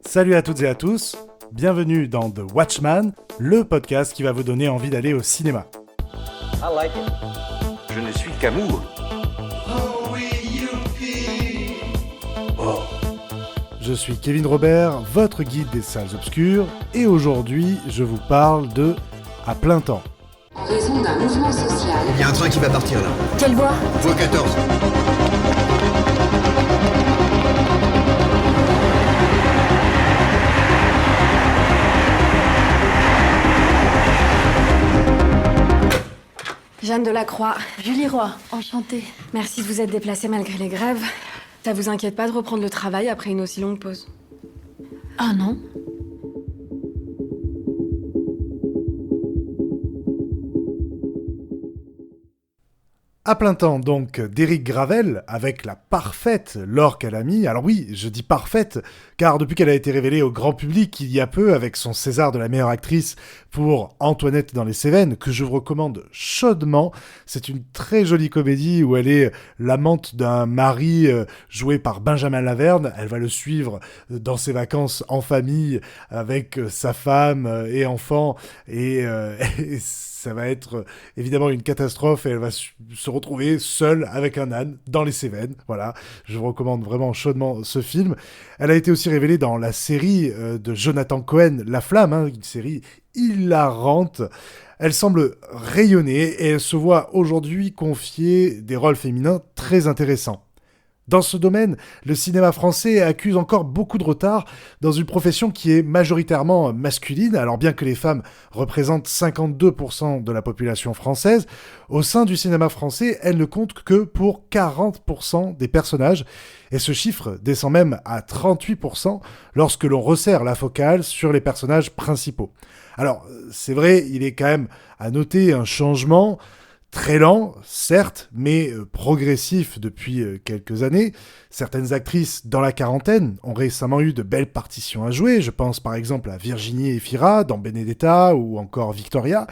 Salut à toutes et à tous, bienvenue dans The Watchman, le podcast qui va vous donner envie d'aller au cinéma. I like it. Je ne suis qu'amour. Je suis Kevin Robert, votre guide des salles obscures, et aujourd'hui je vous parle de À plein temps. En raison d'un mouvement social. Il y a un train qui va partir là. Quelle voie? Voie 14. Jeanne Delacroix, Julie Roy, enchantée. Merci de vous être déplacée malgré les grèves. Ça vous inquiète pas de reprendre le travail après une aussi longue pause? Ah non. À plein temps, donc, d'Éric Gravel, avec la parfaite Laure Calamy. Alors oui, je dis parfaite, car depuis qu'elle a été révélée au grand public il y a peu, avec son César de la meilleure actrice pour Antoinette dans les Cévennes, que je vous recommande chaudement. C'est une très jolie comédie où elle est l'amante d'un mari joué par Benjamin Laverne. Elle va le suivre dans ses vacances en famille, avec sa femme et enfants, et ça va être évidemment une catastrophe et elle va se retrouver seule avec un âne dans les Cévennes. Voilà, je vous recommande vraiment chaudement ce film. Elle a été aussi révélée dans la série de Jonathan Cohen, La Flamme, une série hilarante. Elle semble rayonner et elle se voit aujourd'hui confier des rôles féminins très intéressants. Dans ce domaine, le cinéma français accuse encore beaucoup de retard dans une profession qui est majoritairement masculine. Alors bien que les femmes représentent 52% de la population française, au sein du cinéma français, elles ne comptent que pour 40% des personnages. Et ce chiffre descend même à 38% lorsque l'on resserre la focale sur les personnages principaux. Alors, c'est vrai, il est quand même à noter un changement très lent, certes, mais progressif depuis quelques années. Certaines actrices dans la quarantaine ont récemment eu de belles partitions à jouer. Je pense par exemple à Virginie Efira dans Benedetta ou encore Victoria,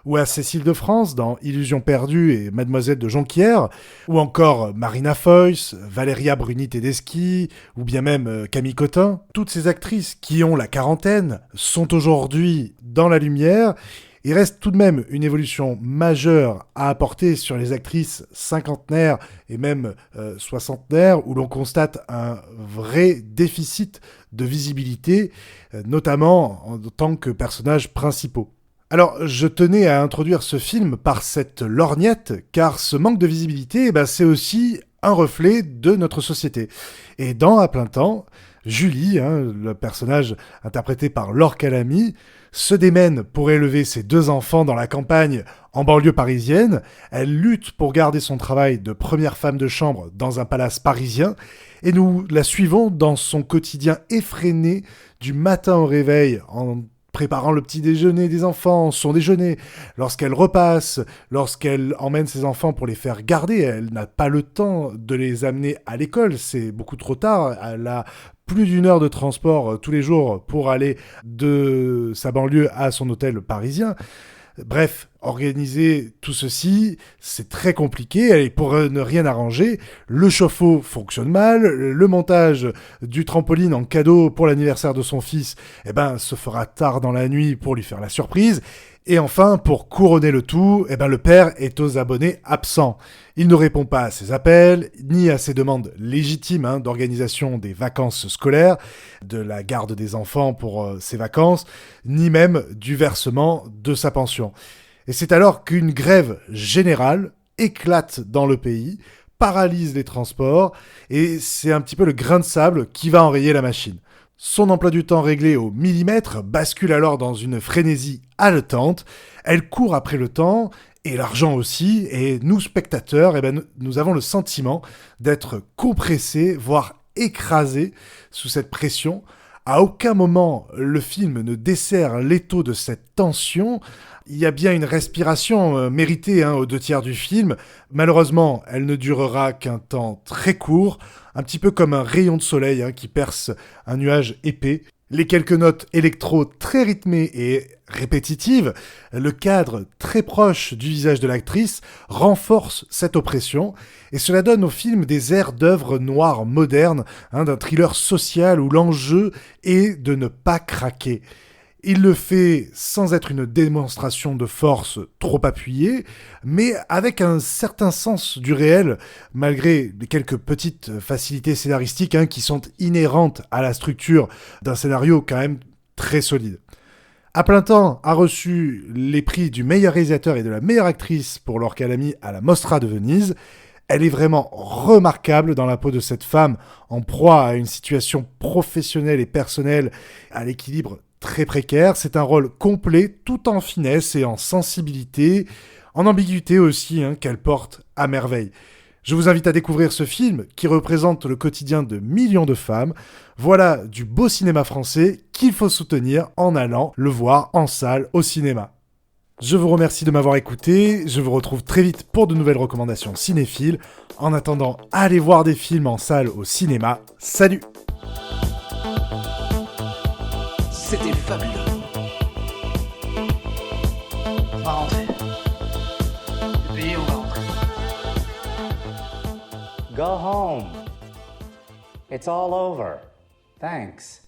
ou à Cécile de France dans Illusion perdue et Mademoiselle de Jonquière, ou encore Marina Foïs, Valéria Bruni-Tedeschi, ou bien même Camille Cotin. Toutes ces actrices qui ont la quarantaine sont aujourd'hui dans la lumière. Il reste tout de même une évolution majeure à apporter sur les actrices cinquantenaires et même soixantenaires, où l'on constate un vrai déficit de visibilité, notamment en tant que personnages principaux. Alors, je tenais à introduire ce film par cette lorgnette, car ce manque de visibilité, c'est aussi un reflet de notre société. Et dans À plein temps, Julie, le personnage interprété par Laure Calamy, se démène pour élever ses 2 enfants dans la campagne en banlieue parisienne. Elle lutte pour garder son travail de première femme de chambre dans un palace parisien et nous la suivons dans son quotidien effréné du matin au réveil en préparant le petit déjeuner des enfants, son déjeuner, lorsqu'elle repasse, lorsqu'elle emmène ses enfants pour les faire garder, elle n'a pas le temps de les amener à l'école, c'est beaucoup trop tard, elle a plus d'1 heure de transport tous les jours pour aller de sa banlieue à son hôtel parisien. Bref, organiser tout ceci, c'est très compliqué, et pour ne rien arranger, le chauffe-eau fonctionne mal, le montage du trampoline en cadeau pour l'anniversaire de son fils, se fera tard dans la nuit pour lui faire la surprise, et enfin, pour couronner le tout, le père est aux abonnés absents. Il ne répond pas à ses appels, ni à ses demandes légitimes d'organisation des vacances scolaires, de la garde des enfants pour ses vacances, ni même du versement de sa pension. Et c'est alors qu'une grève générale éclate dans le pays, paralyse les transports, et c'est un petit peu le grain de sable qui va enrayer la machine. Son emploi du temps réglé au millimètre bascule alors dans une frénésie haletante. Elle court après le temps, et l'argent aussi, et nous, spectateurs, nous avons le sentiment d'être compressés, voire écrasés sous cette pression. À aucun moment, le film ne dessert l'étau de cette tension. Il y a bien une respiration méritée aux 2/3 du film. Malheureusement, elle ne durera qu'un temps très court, un petit peu comme un rayon de soleil qui perce un nuage épais. Les quelques notes électro très rythmées et répétitives, le cadre très proche du visage de l'actrice renforce cette oppression, et cela donne au film des airs d'œuvre noire moderne, d'un thriller social où l'enjeu est de ne pas craquer. Il le fait sans être une démonstration de force trop appuyée, mais avec un certain sens du réel, malgré les quelques petites facilités scénaristiques qui sont inhérentes à la structure d'un scénario quand même très solide. À plein temps a reçu les prix du meilleur réalisateur et de la meilleure actrice pour Lorca Lamy à la Mostra de Venise. Elle est vraiment remarquable dans la peau de cette femme, en proie à une situation professionnelle et personnelle, à l'équilibre très précaire. C'est un rôle complet, tout en finesse et en sensibilité, en ambiguïté aussi, qu'elle porte à merveille. Je vous invite à découvrir ce film qui représente le quotidien de millions de femmes. Voilà du beau cinéma français qu'il faut soutenir en allant le voir en salle au cinéma. Je vous remercie de m'avoir écouté, je vous retrouve très vite pour de nouvelles recommandations cinéphiles. En attendant, allez voir des films en salle au cinéma. Salut! C'était fabuleux. On va rentrer. Le pays, on va rentrer. Go home. It's all over. Thanks.